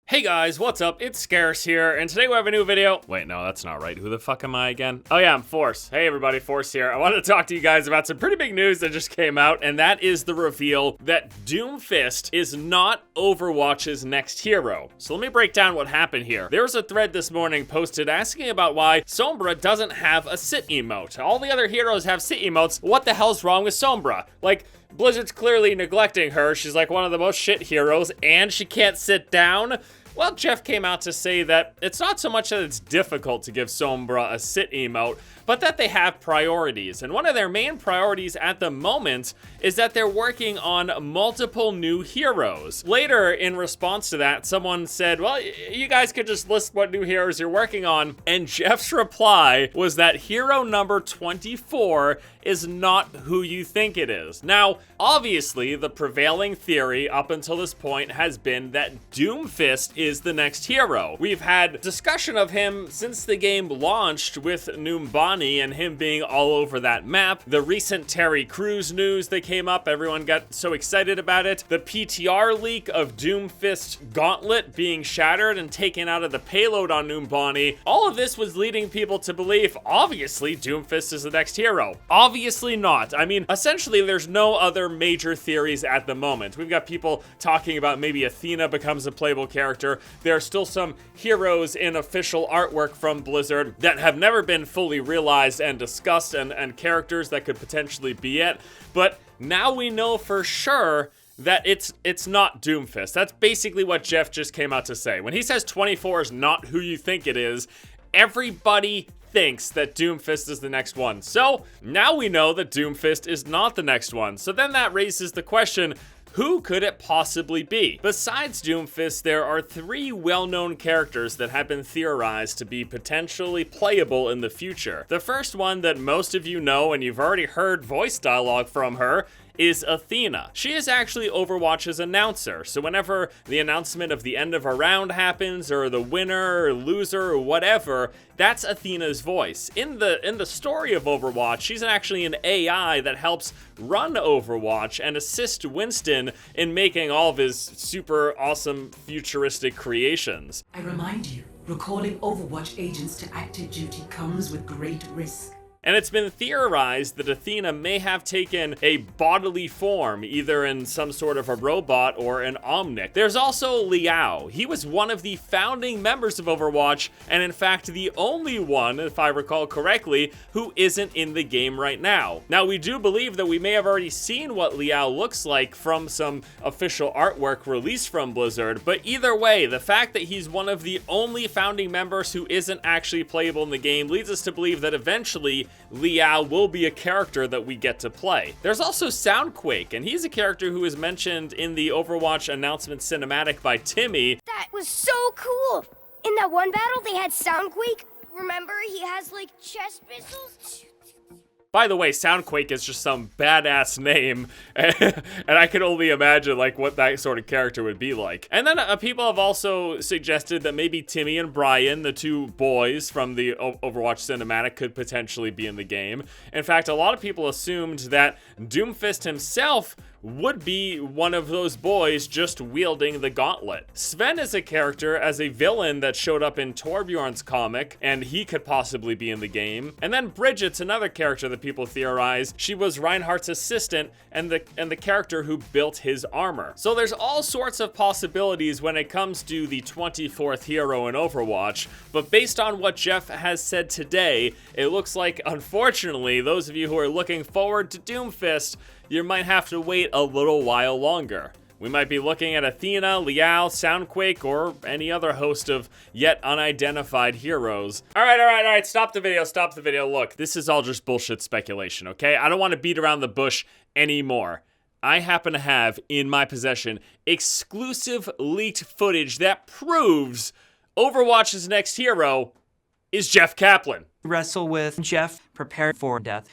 Hey guys, what's up? It's Scarce here, and today we have a new video. Wait, no, that's not right. Who the fuck am I again? Oh yeah, I'm Force. Hey everybody, Force here. I wanted to talk to you guys about some pretty big news that just came out, and that is the reveal that DOOMFIST is not Overwatch's next hero. So let me break down what happened here. There was a thread this morning posted asking about why Sombra doesn't have a sit emote. All the other heroes have sit emotes. What the hell's wrong with Sombra? Like, Blizzard's clearly neglecting her. She's like one of the most shit heroes, and she can't sit down. Well, Jeff came out to say that it's not so much that it's difficult to give Sombra a sit emote, but that they have priorities. And one of their main priorities at the moment is that they're working on multiple new heroes. Later, in response to that, someone said, well, you guys could just list what new heroes you're working on. And Jeff's reply was that hero number 24 is not who you think it is. Now, obviously, the prevailing theory up until this point has been that DOOMFIST is the next hero. We've had discussion of him since the game launched with Noombani and him being all over that map. The recent Terry Crews news that came up, everyone got so excited about it. The PTR leak of DOOMFIST Gauntlet being shattered and taken out of the payload on Noombani. All of this was leading people to believe, obviously, DOOMFIST is the next hero. Obviously not. I mean, essentially, there's no other major theories at the moment. We've got people talking about maybe Athena becomes a playable character. There are still some heroes in official artwork from Blizzard that have never been fully realized and discussed, and characters that could potentially be it. But now we know for sure that it's not DOOMFIST. That's basically what Jeff just came out to say. When he says 24 is not who you think it is, everybody thinks that DOOMFIST is the next one. So now we know that DOOMFIST is not the next one. So then that raises the question, who could it possibly be? Besides DOOMFIST, there are three well-known characters that have been theorized to be potentially playable in the future. The first one that most of you know, and you've already heard voice dialogue from her, is Athena. She is actually Overwatch's announcer, so whenever the announcement of the end of a round happens, or the winner or loser or whatever, that's Athena's voice. In the story of Overwatch, she's actually an AI that helps run Overwatch and assist Winston in making all of his super awesome futuristic creations. I remind you, recalling Overwatch agents to active duty comes with great risk. And it's been theorized that Athena may have taken a bodily form, either in some sort of a robot or an Omnic. There's also Liao. He was one of the founding members of Overwatch, and in fact the only one, if I recall correctly, who isn't in the game right now. Now, we do believe that we may have already seen what Liao looks like from some official artwork released from Blizzard, but either way, the fact that he's one of the only founding members who isn't actually playable in the game leads us to believe that eventually Liao will be a character that we get to play. There's also Soundquake, and he's a character who is mentioned in the Overwatch announcement cinematic by Timmy. That was so cool! In that one battle, they had Soundquake. Remember, he has, like, chest missiles? By the way, Soundquake is just some badass name, and I can only imagine like what that sort of character would be like. And then people have also suggested that maybe Timmy and Brian, the two boys from the Overwatch cinematic, could potentially be in the game. In fact, a lot of people assumed that DOOMFIST himself would be one of those boys just wielding the gauntlet. Sven is a character as a villain that showed up in Torbjorn's comic, and he could possibly be in the game. And then Bridget's another character that people theorize. She was Reinhardt's assistant and the character who built his armor. So there's all sorts of possibilities when it comes to the 24th hero in Overwatch, but based on what Jeff has said today, it looks like, unfortunately, those of you who are looking forward to DOOMFIST, you might have to wait a little while longer. We might be looking at Athena, Liao, Soundquake, or any other host of yet unidentified heroes. All right, stop the video. Look, this is all just bullshit speculation, okay? I don't want to beat around the bush anymore. I happen to have in my possession exclusive leaked footage that proves Overwatch's next hero is Jeff Kaplan. Wrestle with Jeff, prepare for death.